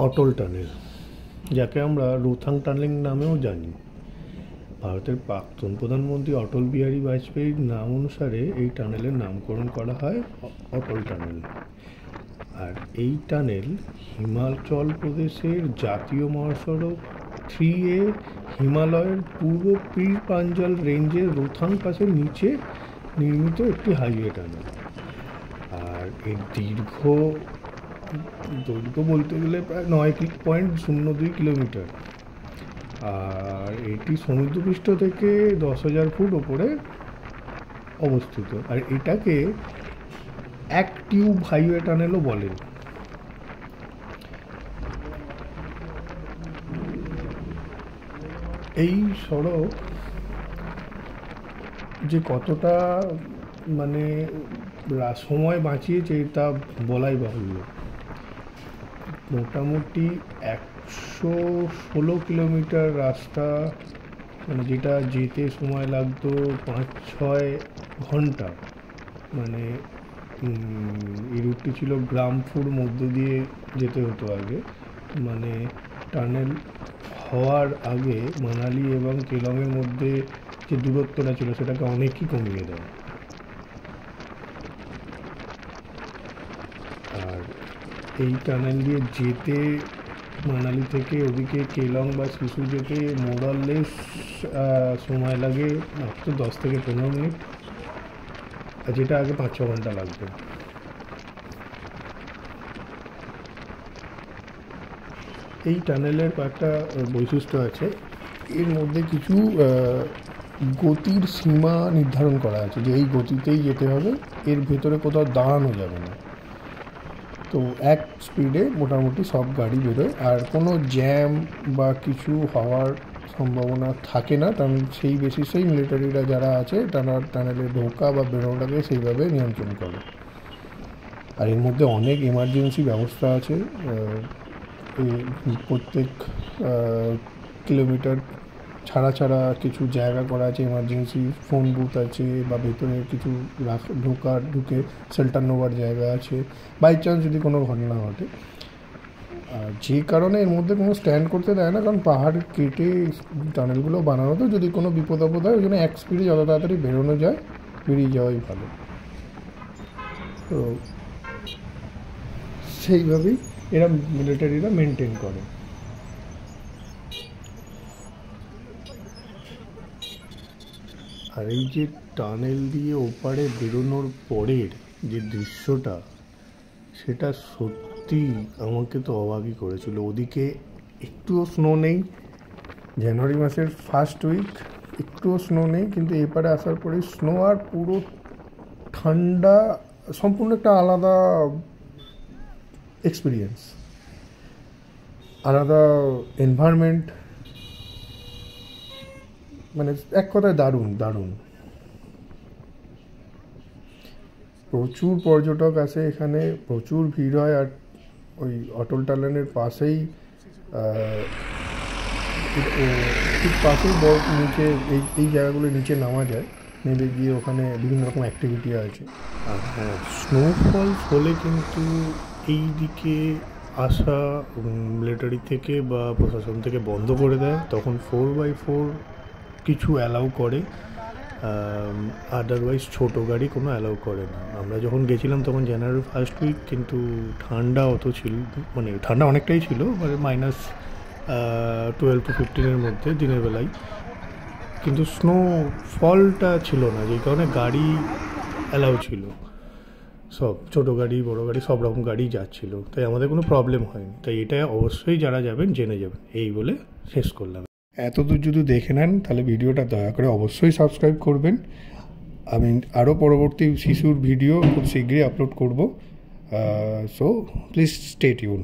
অটল tunnel, যাকে আমরা Rohtang tunnel নামেও জানি। ভারতের প্রাক্তন প্রধানমন্ত্রী অটল বিহারী বাজপেয়ীর নাম অনুসারে এই টানেলের নামকরণ করা হয় অটল টানেল। আর এই টানেল হিমাচল প্রদেশের জাতীয় মহাসড়ক 3A হিমালয়ের পূর্ব পীর পাঞ্জাল রেঞ্জের রোথাং পাসের নিচে নির্মিত একটি হাইওয়ে টানেল। আর এর দৈর্ঘ্য বলতে গেলে প্রায় 9.02 কিলোমিটার। আর এটি সমুদ্রপৃষ্ঠ থেকে 10,000 ফুট ওপরে অবস্থিত। আর এটাকে এক টিউব হাইওয়ে টানেলও বলেন। এই সড়ক যে কতটা মানে সময় বাঁচিয়েছে তা বলাই বাহুল্য। মোটামুটি 116 কিলোমিটার রাস্তা, মানে যেটা যেতে সময় লাগতো 5-6 ঘন্টা। মানে এই রুটটি ছিল গ্রামপুর মধ্য দিয়ে যেতে হতো আগে। মানে টানেল হওয়ার আগে মানালি এবং কেলংয়ের মধ্যে যে দূরত্বটা ছিল সেটাকে অনেকই কমিয়ে দেয়। আর এই টানেল দিয়ে যেতে মানালি থেকে ওদিকে কেলং বা শিশু যেতে মোরাললেস সময় লাগে মাত্র 10 থেকে 15 মিনিট, আর যেটা আগে 5-6 ঘন্টা লাগবে। এই টানেলের কয়েকটা বৈশিষ্ট্য আছে। এর মধ্যে কিছু গতির সীমা নির্ধারণ করা আছে যে এই গতিতেই যেতে হবে, এর ভেতরে কোথাও দাঁড়ানো যাবে না। তো এক স্পিডে মোটামুটি সব গাড়ি বেরোয়, আর কোনো জ্যাম বা কিছু হওয়ার সম্ভাবনা থাকে না, কারণ সেই বেসিসেই মিলিটারিরা যারা আছে তারা টানেলে ঢোকা বা বেরোনোটাকে সেইভাবে নিয়ন্ত্রণ করে। আর এর মধ্যে অনেক এমার্জেন্সি ব্যবস্থা আছে। প্রত্যেক কিলোমিটার ছাড়া ছাড়া কিছু জায়গা করা আছে, এমার্জেন্সি ফোন বুথ আছে, বা ভেতরে কিছু ঢুকে শেল্টার নেওয়ার জায়গা আছে বাই চান্স যদি কোনো ঘটনা ঘটে। আর যে কারণে এর মধ্যে কোনো স্ট্যান্ড করতে দেয় না, কারণ পাহাড় কেটে টানেলগুলো বানানো, তো যদি কোনো বিপদ আপদ হয় ওই জন্য এক স্পিডে যত তাড়াতাড়ি বেরোনো যায় বেরিয়ে যাওয়াই ভালো। তো সেইভাবেই এরা মিলিটারিরা মেনটেন করে। আর এই যে টানেল দিয়ে ওপারে বেরোনোর পরের যে দৃশ্যটা, সেটা সত্যি আমাকে তো অবাকই করেছিল। ওদিকে একটুও স্নো নেই, জানুয়ারি মাসের ফার্স্ট উইক, একটুও স্নো নেই, কিন্তু এপারে আসার পরে স্নো আর পুরো ঠান্ডা, সম্পূর্ণ একটা আলাদা এক্সপিরিয়েন্স, আলাদা এনভায়রনমেন্ট। মানে এক কথায় দারুণ দারুণ। প্রচুর পর্যটক আসে এখানে, প্রচুর ভিড় হয়। আর ওই অটল টানেলের পাশেই ঠিক পাশেই নিচে এই জায়গাগুলো নিচে নামা যায়, নেমে গিয়ে ওখানে বিভিন্ন রকম অ্যাক্টিভিটি আছে। আর হ্যাঁ, স্নোফল হলে কিন্তু এই দিকে আসা মিলিটারি থেকে বা প্রশাসন থেকে বন্ধ করে দেয়। তখন 4x4 কিছু অ্যালাউ করে, আদারওয়াইজ ছোটো গাড়ি কোনো অ্যালাউ করে না। আমরা যখন গেছিলাম তখন জানুয়ারি ফার্স্ট উইক, কিন্তু ঠান্ডা অত ছিল, মানে ঠান্ডা অনেকটাই ছিল, মানে -12 to 15 মধ্যে দিনের বেলায়, কিন্তু স্নোফলটা ছিল না, যে কারণে গাড়ি অ্যালাউ ছিল। সব ছোটো গাড়ি বড়ো গাড়ি সব রকম গাড়ি যাচ্ছিলো, তাই আমাদের কোনো প্রবলেম হয়নি। তাই এটা অবশ্যই যারা যাবেন জেনে যাবেন। এই বলে শেষ করলাম। এতদূর যদি দেখে নেন তাহলে ভিডিওটা দয়া করে অবশ্যই সাবস্ক্রাইব করবেন। আমি আরও পরবর্তী শিশুর ভিডিও খুব শীঘ্রই আপলোড করব। So please stay tune.